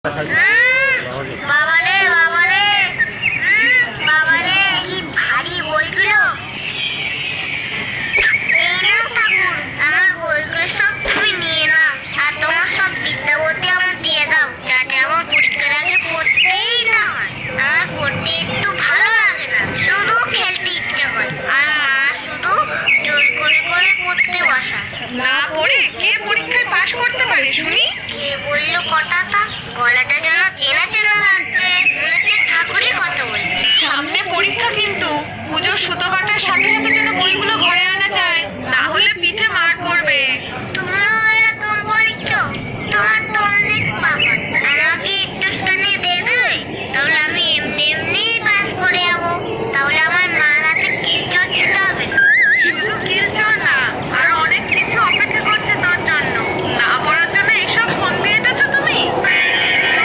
বাবারে বাবারে বাবারে কি ভারী বইগুলো। এই না ঠাকুর, আমার বইগুলো সব তুমি নিয়ে নাও, আর তোমার সব বিদ্যাপতি আমার দিয়ে দাও, যাতে আমার পরীক্ষার আগে পড়তেই না হয়। আমার পড়তে একটু ভালো লাগে না, শুধু খেলতে ইচ্ছে করে। আর মা শুধু জোর করে করে পড়তে বসায়। না পড়ে কে পরীক্ষায় পাশ করতে পারে শুনি? কে বললো কথাটা? গলাটা যেন চেনা চেনা লাগছে, মনে হচ্ছে ঠাকুরই কথা বলছে। সামনে পরীক্ষা, কিন্তু পুজোর সুতো কাটা